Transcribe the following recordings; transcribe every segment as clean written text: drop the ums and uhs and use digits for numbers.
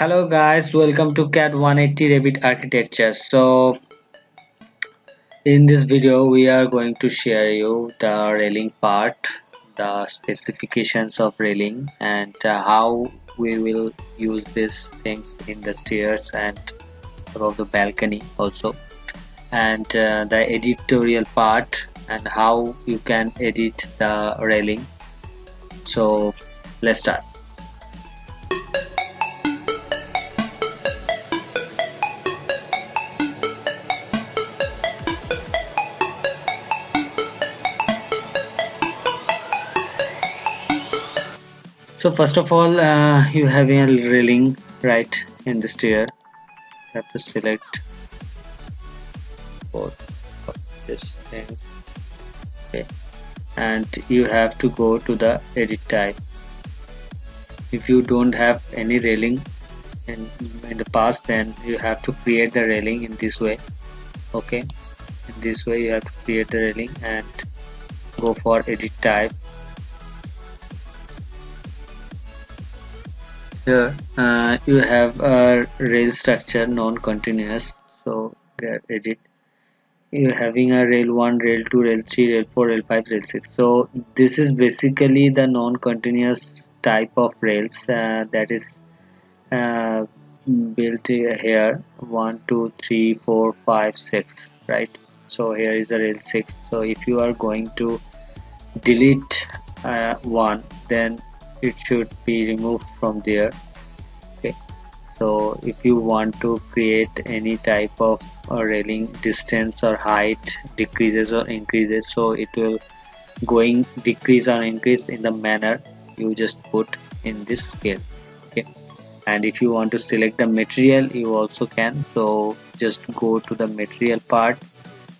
Hello guys, welcome to CAD 180 Revit architecture. So in this video we are going to share you the railing part, the specifications of railing, and how we will use these things in the stairs and above the balcony also, and the editorial part and how you can edit the railing. So let's start. So first of all, you have a railing right in the stair. You have to select both of these things, okay, and you have to go to the edit type. If you don't have any railing in the past, then you have to create the railing in this way. Okay, in this way you have to create the railing and go for edit type. Here you have a rail structure non-continuous, so get edit. You're having a rail 1, rail 2, rail 3, rail 4, rail 5, rail 6. So this is basically the non-continuous type of rails that is uh, built here. 1, 2, 3, 4, 5, 6, right? So here is the rail 6. So if you are going to delete one, then it should be removed from there. Okay, so if you want to create any type of railing distance or height decreases or increases, so it will going decrease or increase in the manner you just put in this scale. Okay, and if you want to select the material, you also can. So just go to the material part,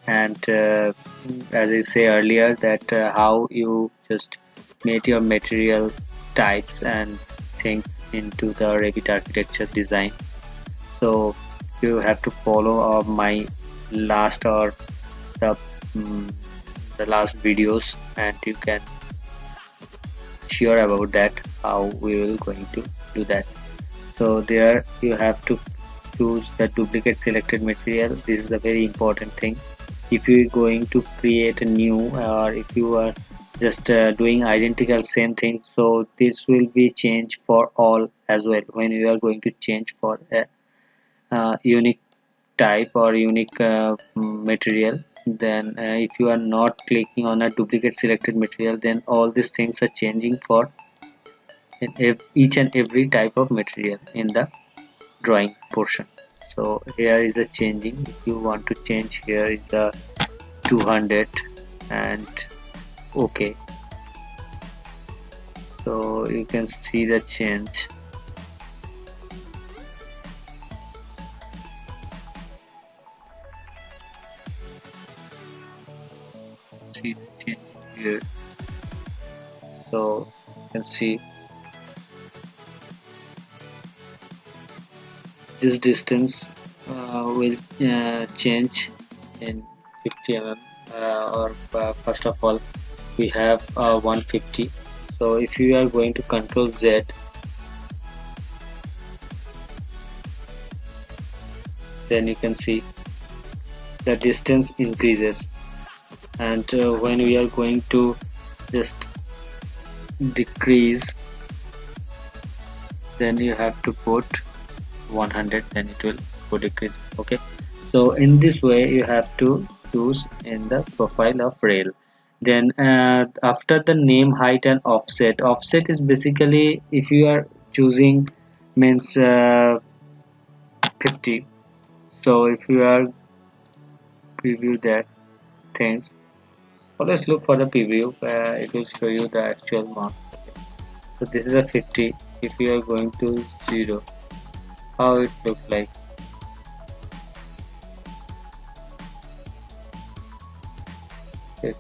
and as I say earlier, that how you just made your material types and things into the Revit architecture design. So you have to follow my last or the mm the last videos, and you can sure about that how we will going to do that. So there you have to choose the duplicate selected material. This is a very important thing. If you are going to create a new, or if you are just doing identical same thing, so this will be changed for all as well when you are going to change for a unique type or unique material. Then if you are not clicking on a duplicate selected material, then all these things are changing for each and every type of material in the drawing portion. So here is a changing. If you want to change, here is a 200 and okay, so you can see the change. See the change here. So you can see this distance will change in 50 mm, or first of all we have 150. So if you are going to control Z, then you can see the distance increases, and when we are going to just decrease, then you have to put 100, then it will go decrease. Okay, so in this way you have to choose in the profile of rail. Then after the name, height and offset is basically if you are choosing means 50. So if you are preview that things, always look for the preview, it will show you the actual mark. So this is a 50. If you are going to 0, how it looks like. Okay.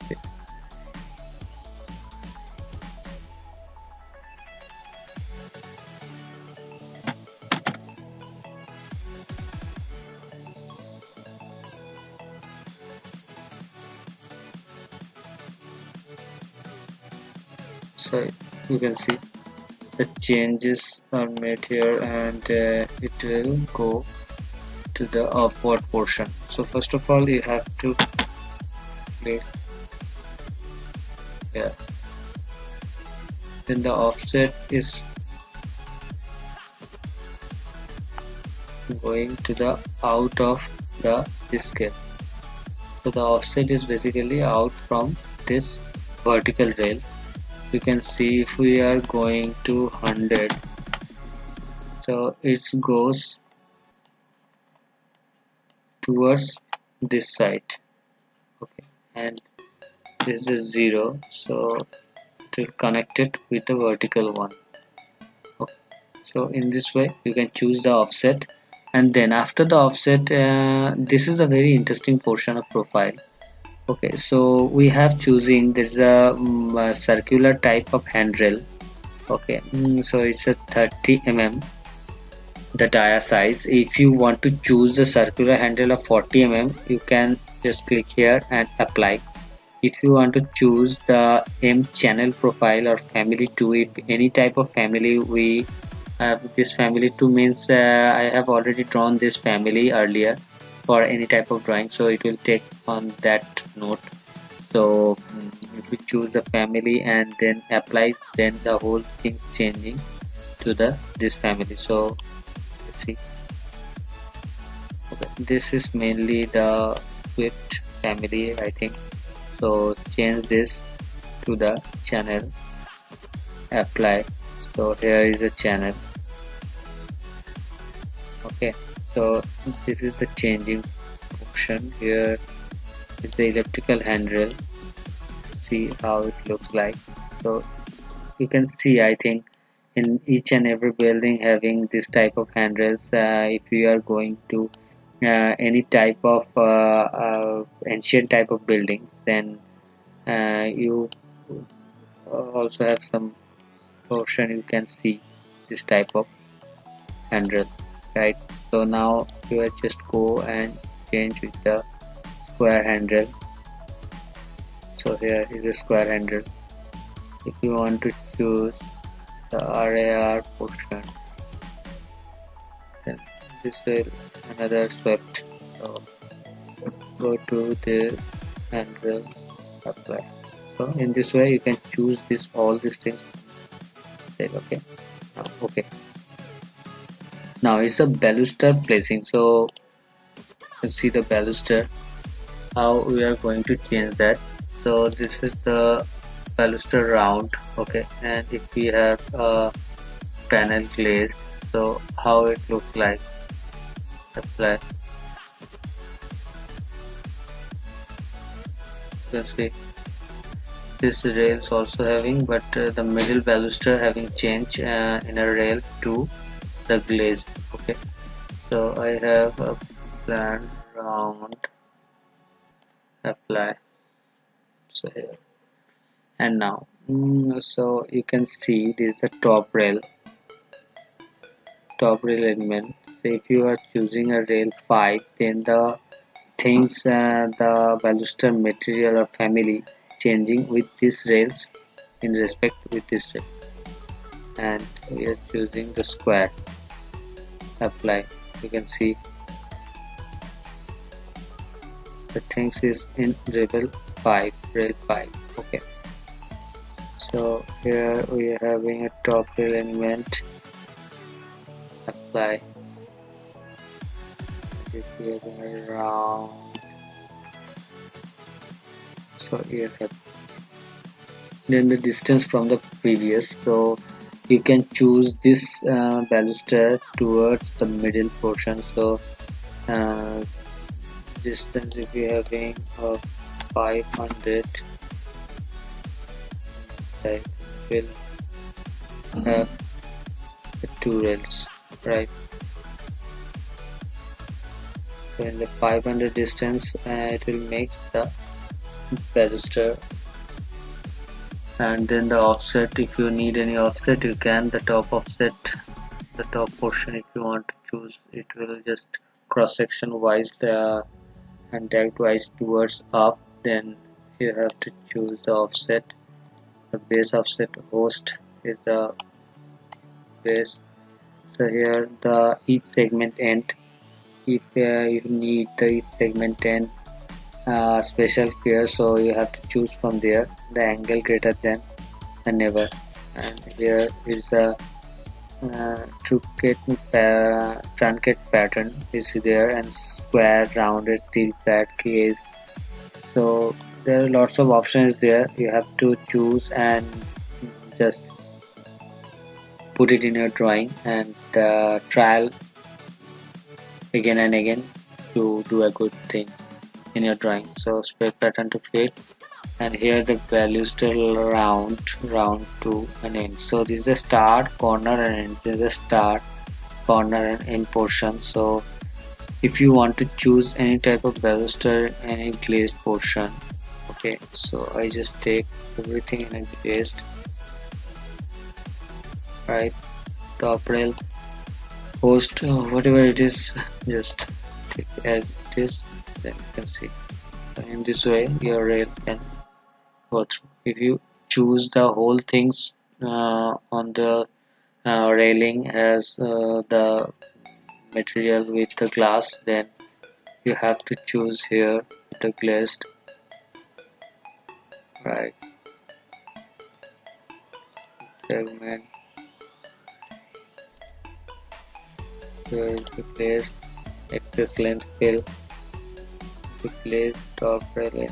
So you can see the changes are made here, and it will go to the upward portion. So first of all you have to click here, then the offset is going to the out of the this scale. So the offset is basically out from this vertical rail. You can see if we are going to 100, so it goes towards this side, okay, and this is 0, so it will connect it with the vertical one, okay. So in this way you can choose the offset, and then after the offset, this is a very interesting portion of profile. Okay, so we have choosing there's a circular type of handrail. Okay, so it's a 30 the dia size. If you want to choose the circular handle of 40 you can just click here and apply. If you want to choose the M channel profile or family 2, if any type of family we have, this family 2 means I have already drawn this family earlier for any type of drawing, so it will take on that note. So if you choose the family and then apply, then the whole thing's changing to the this family. So let's see. Okay, this is mainly the Swift family, I think. So change this to the channel, apply. So here is a channel. Okay, so this is the changing portion. Here is the electrical handrail. See how it looks like. So you can see, I think, in each and every building having this type of handrails. If you are going to any type of ancient type of buildings, then you also have some portion you can see this type of handrail, right? So now you will just go and change with the square handrail. So here is a square handrail. If you want to choose the RAR portion, then this will another swept. So go to the handrail, apply. So in this way you can choose this all these things. Okay, okay. Now it's a baluster placing. So you see the baluster, how we are going to change that. So this is the baluster round, okay, and if we have a panel glazed, so how it looks like, apply. You can see this rail is also having, but the middle baluster having changed in a rail to the glaze, okay. So I have a plan round, apply. So here and now, so you can see this is the top rail element. So if you are choosing a rail 5, then the things, the baluster material or family changing with these rails in respect with this rail, and we are choosing the square, apply. You can see the things is in rail 5, okay. So here we are having a top rail element, apply. If we are going around, so here have then the distance from the previous, so you can choose this baluster towards the middle portion. So uh, distance, if you are having 500, right, will have the two rails, right. So in the 500 distance, it will make the baluster. And then the offset, if you need any offset, you can the top offset, the top portion, if you want to choose, it will just cross section wise and direct wise towards up. Then you have to choose the offset. The base offset host is the base. So here the each segment end. If you need the each segment end special care, so you have to choose from there the angle greater than the never. And here is the truncate pattern is there, and square, rounded, steel, flat, case. So there are lots of options there. You have to choose and just put it in your drawing and trial again and again to do a good thing in your drawing. So spread pattern to fit, and here the value still round to an end. So this is the start, corner, and end. This is the start, corner, and end portion. So if you want to choose any type of baluster, any glazed portion, okay, so I just take everything in a glazed, right, top rail, post, whatever it is, just take as it is, then you can see. So in this way your rail can go through. If you choose the whole things on the railing as the material with the glass, then you have to choose here the glazed, right, segment. Here is the glazed, excess length fill, the glazed top railing.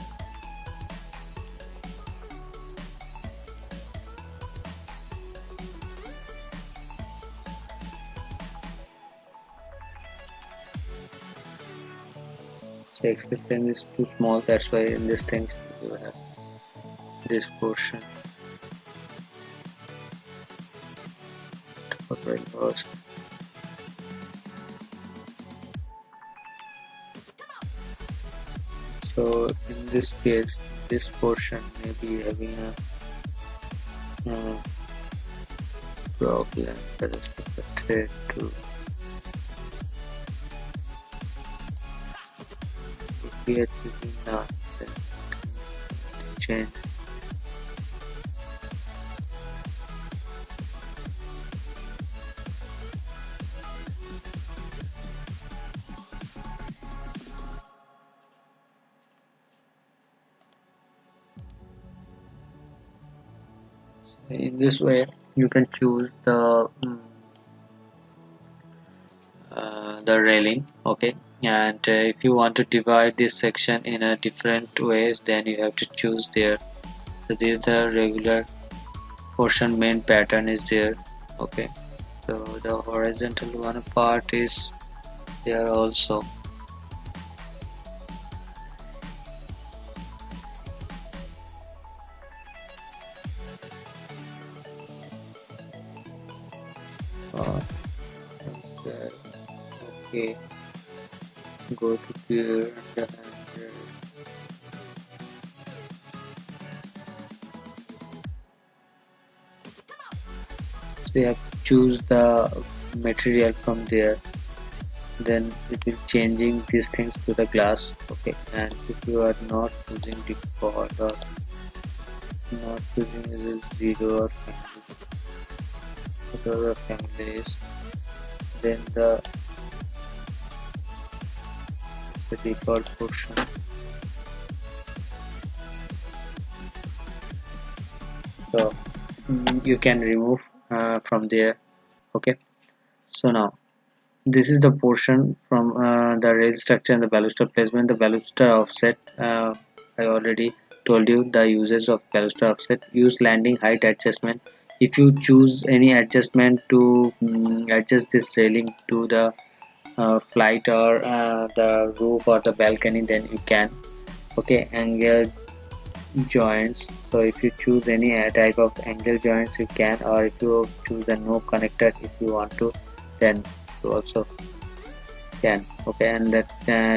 The excess length is too small, that's why in this things you have this portion. Top rail was. So in this case, this portion may be having a problem. Let us put the thread to, if we are choosing now, then change. In this way, you can choose the railing, okay. And if you want to divide this section in a different ways, then you have to choose there. So this is the regular portion, main pattern is there, okay. So the horizontal one part is there also. uh, okay, go to here and so you have to choose the material from there, then it will changing these things to the glass, okay. And if you are not using default or not using the zero or family, whatever family is, then the default portion. So you can remove from there, okay. So now this is the portion from the rail structure and the baluster placement. The baluster offset, I already told you the uses of baluster offset. Use landing height adjustment. If you choose any adjustment to adjust this railing to the flight or the roof or the balcony, then you can, okay. Angle joints, so if you choose any type of angle joints you can, or if you choose a no connector if you want to, then you also can, okay. And the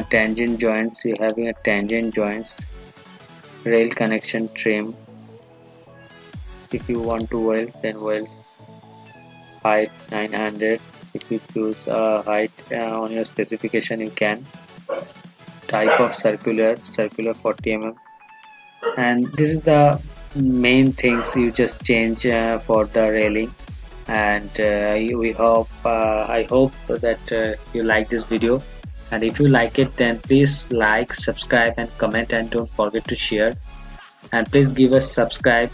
tangent joints, you having a tangent joints, rail connection trim, if you want to weld, then weld height 900. If you choose height on your specification you can. Type of circular 40 mm. And this is the main things you just change for the railing. and I hope that you like this video, and if you like it, then please like, subscribe and comment, and don't forget to share, and please give us subscribe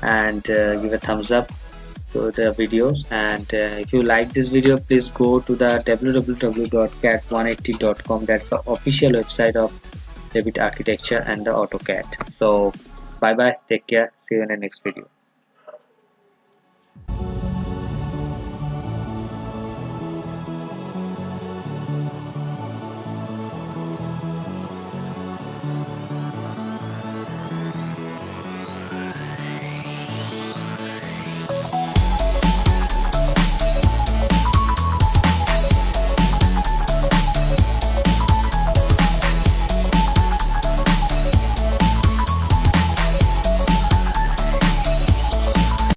and give a thumbs up to the videos. And if you like this video, please go to the www.cat180.com. That's the official website of Revit architecture and the AutoCAD. So bye bye, take care, see you in the next video.